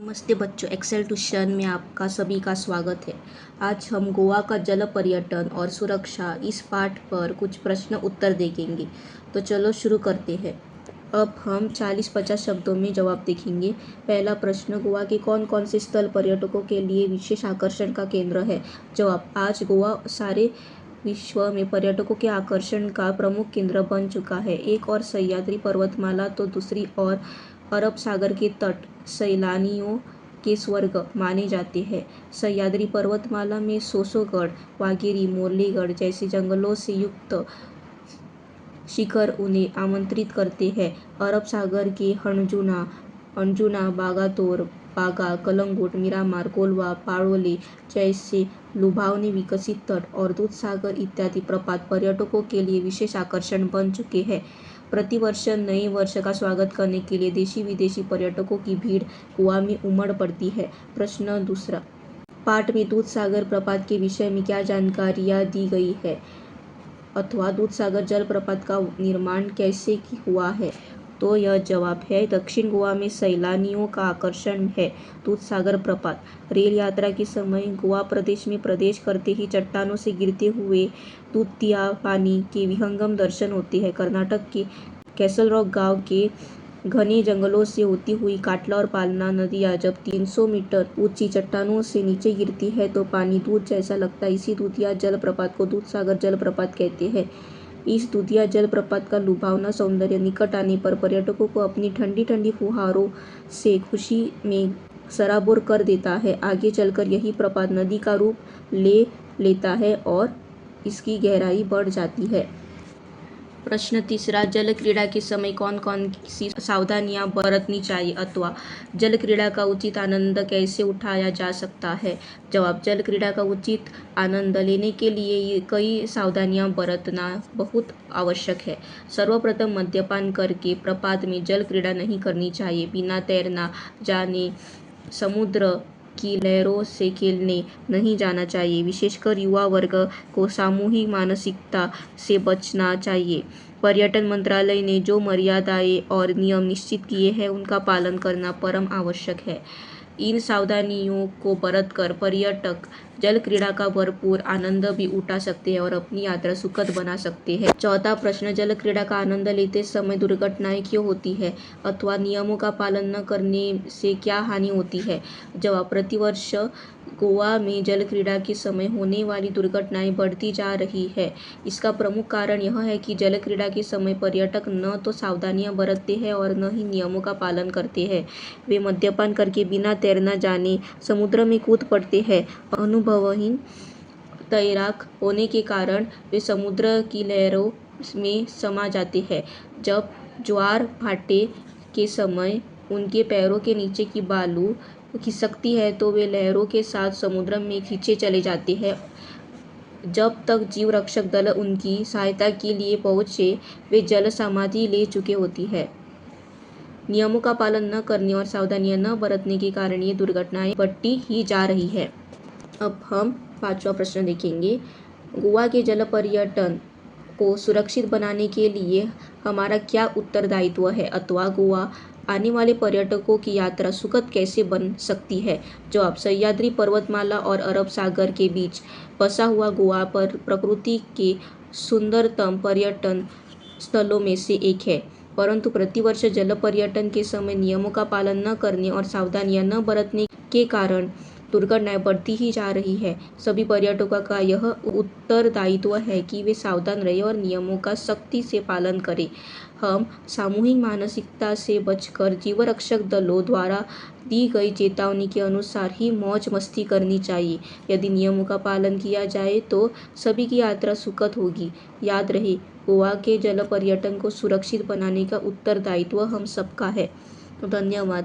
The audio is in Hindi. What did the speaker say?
नमस्ते बच्चों, एक्सेल ट्यूशन में आपका सभी का स्वागत है। आज हम गोवा का जल पर्यटन और सुरक्षा इस पाठ पर कुछ प्रश्न उत्तर देखेंगे। तो चलो शुरू करते हैं। अब हम 40-50 शब्दों में जवाब देखेंगे। पहला प्रश्न, गोवा के कौन कौन से स्थल पर्यटकों के लिए विशेष आकर्षण का केंद्र है? जवाब, आज गोवा सारे विश्व में पर्यटकों के आकर्षण का प्रमुख केंद्र बन चुका है। एक और सह्याद्री पर्वतमाला तो दूसरी और अरब सागर के तट सैलानियों के स्वर्ग माने जाते हैं। सह्याद्री पर्वतमाला में सोसोगढ़, वाघेरी, मुरलीगढ़ जैसे जंगलों से युक्त शिखर उन्हें आमंत्रित करते हैं। अरब सागर के अंजुना, बागातोर, बागा, कलंगुट, मिरामार, कोलवा, पाळोले जैसे लुभावने विकसित तट और दूधसागर इत्यादि प्रपात पर्यटकों के लिए विशेष आकर्षण बन चुके हैं। प्रतिवर्ष नए वर्ष का स्वागत करने के लिए देशी विदेशी पर्यटकों की भीड़ गोवा में उमड़ पड़ती है। प्रश्न दूसरा, पाठ में दूधसागर प्रपात के विषय में क्या जानकारियाँ दी गई है अथवा दूधसागर जलप्रपात का निर्माण कैसे हुआ है? तो यह जवाब है, दक्षिण गोवा में सैलानियों का आकर्षण है दूधसागर प्रपात। रेल यात्रा के समय गोवा प्रदेश में प्रवेश करते ही चट्टानों से गिरते हुए दूधिया पानी के विहंगम दर्शन होते हैं। कर्नाटक के कैसल रॉक गांव के घने जंगलों से होती हुई काटला और पालना नदियाँ जब 300 मीटर ऊंची चट्टानों से नीचे गिरती है तो पानी दूध जैसा लगता है। इसी दूधिया जलप्रपात को दूधसागर जलप्रपात कहते हैं। इस दूधिया जलप्रपात का लुभावना सौंदर्य निकट आने पर पर्यटकों को अपनी ठंडी ठंडी फुहारों से खुशी में सराबोर कर देता है। आगे चलकर यही प्रपात नदी का रूप ले लेता है और इसकी गहराई बढ़ जाती है। प्रश्न तीसरा, जल क्रीड़ा के समय कौन कौन सी सावधानियां बरतनी चाहिए अथवा जल क्रीड़ा का उचित आनंद कैसे उठाया जा सकता है? जवाब, जल क्रीड़ा का उचित आनंद लेने के लिए कई सावधानियां बरतना बहुत आवश्यक है। सर्वप्रथम, मद्यपान करके प्रपात में जल क्रीड़ा नहीं करनी चाहिए। बिना तैरना जाने समुद्र की लहरों से खेलने नहीं जाना चाहिए। विशेषकर युवा वर्ग को सामूहिक मानसिकता से बचना चाहिए। पर्यटन मंत्रालय ने जो मर्यादाएं और नियम निश्चित किए हैं उनका पालन करना परम आवश्यक है। इन सावधानियों को बरतकर पर्यटक जल क्रीड़ा का भरपूर आनंद भी उठा सकते हैं और अपनी यात्रा सुखद बना सकते हैं। चौथा प्रश्न, जल क्रीड़ा का आनंद लेते समय दुर्घटनाएं क्यों होती है अथवा नियमों का पालन न करने से क्या हानि होती है? जवाब, प्रतिवर्ष गोवा में जल क्रीड़ा के समय होने वाली दुर्घटनाएं बढ़ती जा रही है। इसका प्रमुख कारण यह है कि जल क्रीड़ा के समय पर्यटक न तो सावधानियां बरतते हैं और न ही नियमों का पालन करते हैं। वे मद्यपान करके बिना तैरना जाने समुद्र में कूद पड़ते हैं। अनुभवहीन तैराक होने के कारण वे समुद्र की लहरों में समा जाते हैं। जब ज्वार भाटे के समय उनके पैरों के नीचे की बालू खिसकती है तो वे लहरों के साथ समुद्र में खींचे चले जाते हैं। जब तक जीव रक्षक दल उनकी सहायता के लिए पहुंचे वे जल समाधि ले चुके होती है। नियमों का पालन न करने और सावधानियां न बरतने के कारण ये दुर्घटनाएं बढ़ती ही जा रही है। अब हम पांचवा प्रश्न देखेंगे। गोवा के जल पर्यटन को सुरक्षित बनाने के लिए हमारा क्या उत्तरदायित्व है अथवा गोवा आने वाले पर्यटकों की यात्रा सुखद कैसे बन सकती है? जवाब, सह्याद्री पर्वतमाला और अरब सागर के बीच बसा हुआ गोवा पर प्रकृति के सुंदरतम पर्यटन स्थलों में से एक है, परंतु प्रतिवर्ष जल पर्यटन के समय नियमों का पालन न करने और सावधानियां न बरतने के कारण दुर्घटनाएं बढ़ती ही जा रही है। सभी पर्यटकों का यह उत्तरदायित्व है कि वे सावधान रहें और नियमों का सख्ती से पालन करें। हम सामूहिक मानसिकता से बचकर जीवरक्षक दलों द्वारा दी गई चेतावनी के अनुसार ही मौज मस्ती करनी चाहिए। यदि नियमों का पालन किया जाए तो सभी की यात्रा सुखद होगी। याद रहे, गोवा के जल पर्यटन को सुरक्षित बनाने का उत्तरदायित्व हम सबका है। धन्यवाद।